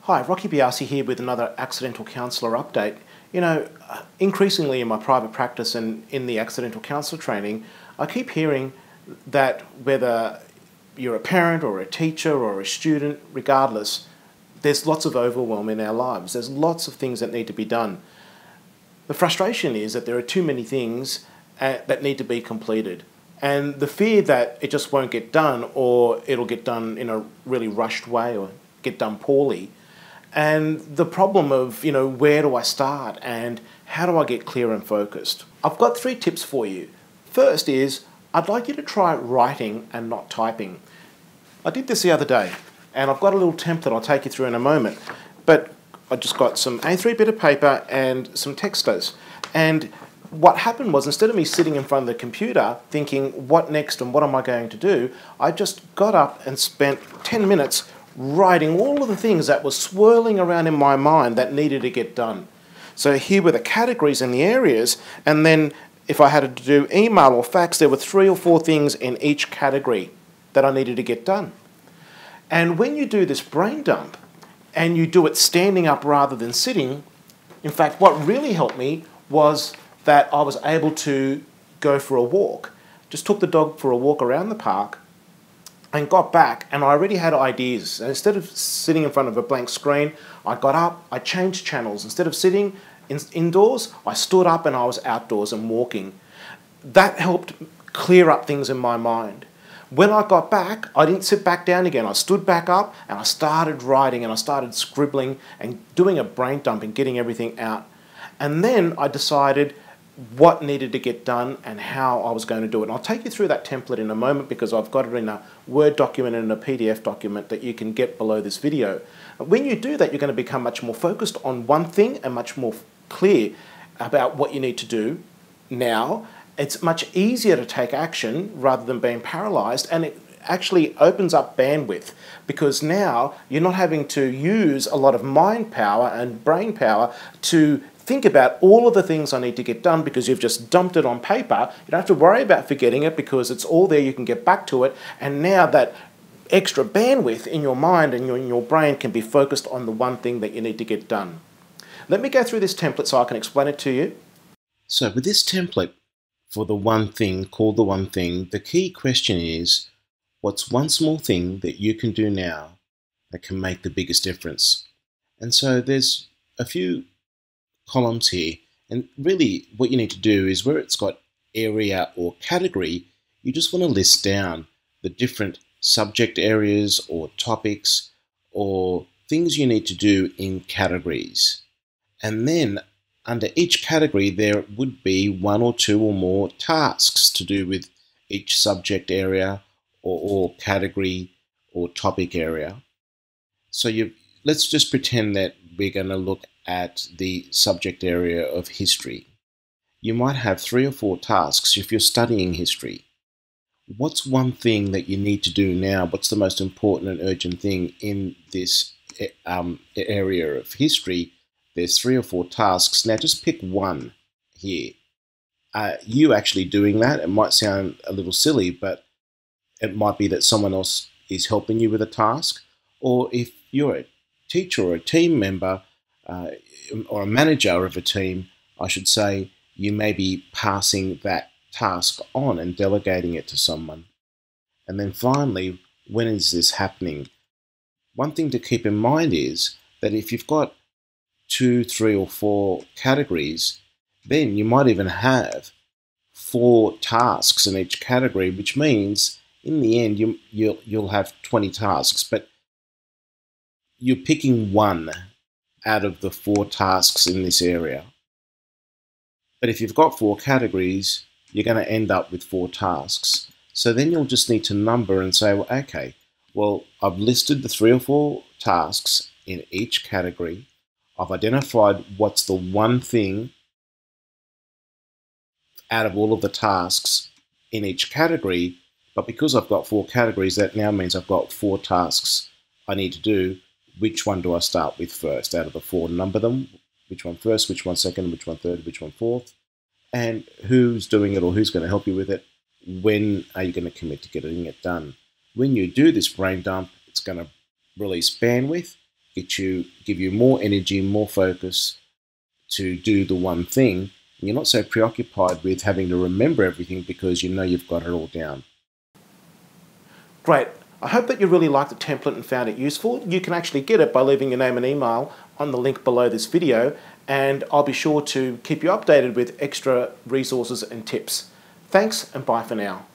Hi, Rocky Biasi here with another Accidental Counsellor update. Increasingly in my private practice and in the Accidental Counsellor Training, I keep hearing that whether you're a parent or a teacher or a student, regardless, there's lots of overwhelm in our lives. There's lots of things that need to be done. The frustration is that there are too many things that need to be completed. And the fear that it just won't get done, or it'll get done in a really rushed way or get done poorly. And the problem of, where do I start and how do I get clear and focused? I've got 3 tips for you. First is, I'd like you to try writing and not typing. I did this the other day, and I've got a little template I'll take you through in a moment. But I just got some A3 bit of paper and some textos. And what happened was, instead of me sitting in front of the computer thinking, what next and what am I going to do, I just got up and spent 10 minutes writing all of the things that were swirling around in my mind that needed to get done. So here were the categories and the areas, and then if I had to do email or fax, there were 3 or 4 things in each category that I needed to get done. And when you do this brain dump, and you do it standing up rather than sitting, in fact, what really helped me was that I was able to go for a walk. Just took the dog for a walk around the park, and got back, and I already had ideas. And instead of sitting in front of a blank screen, I got up, I changed channels. Instead of sitting indoors, I stood up and I was outdoors and walking. That helped clear up things in my mind. When I got back, I didn't sit back down again. I stood back up and I started writing and I started scribbling and doing a brain dump and getting everything out. And then I decided what needed to get done and how I was going to do it. And I'll take you through that template in a moment, because I've got it in a Word document and a PDF document that you can get below this video. When you do that, you're going to become much more focused on one thing and much more clear about what you need to do now. It's much easier to take action rather than being paralyzed, and it actually opens up bandwidth, because now you're not having to use a lot of mind power and brain power to think about all of the things I need to get done, because you've just dumped it on paper. You don't have to worry about forgetting it, because it's all there. You can get back to it. And now that extra bandwidth in your mind and in your brain can be focused on the one thing that you need to get done. Let me go through this template so I can explain it to you. So with this template for the one thing, called the one thing, the key question is, what's one small thing that you can do now that can make the biggest difference? And so there's a few columns here, and really what you need to do is, where it's got area or category, you just want to list down the different subject areas or topics or things you need to do in categories. And then under each category there would be 1 or 2 or more tasks to do with each subject area or category or topic area. So let's just pretend that we're going to look at the subject area of history. You might have 3 or 4 tasks if you're studying history. What's one thing that you need to do now? What's the most important and urgent thing in this area of history? There's 3 or 4 tasks. Now just pick one here. You actually doing that, it might sound a little silly, but it might be that someone else is helping you with a task. Or if you're a teacher or a team member, or a manager of a team, I should say, you may be passing that task on and delegating it to someone. And then finally, when is this happening? One thing to keep in mind is that if you've got 2, 3 or 4 categories, then you might even have 4 tasks in each category, which means in the end you'll have 20 tasks, but you're picking one out of the 4 tasks in this area. But if you've got 4 categories, you're going to end up with 4 tasks. So then you'll just need to number and say, well, okay, well, I've listed the 3 or 4 tasks in each category. I've identified what's the one thing out of all of the tasks in each category, but because I've got 4 categories, that now means I've got 4 tasks I need to do. Which one do I start with first out of the 4? Number them. Which one first, which one second, which one third, which one fourth, and who's doing it or who's going to help you with it. When are you going to commit to getting it done? When you do this brain dump, it's going to release bandwidth, give you more energy, more focus to do the one thing. You're not so preoccupied with having to remember everything because you know you've got it all down. Great. I hope that you really liked the template and found it useful. You can actually get it by leaving your name and email on the link below this video, and I'll be sure to keep you updated with extra resources and tips. Thanks, and bye for now.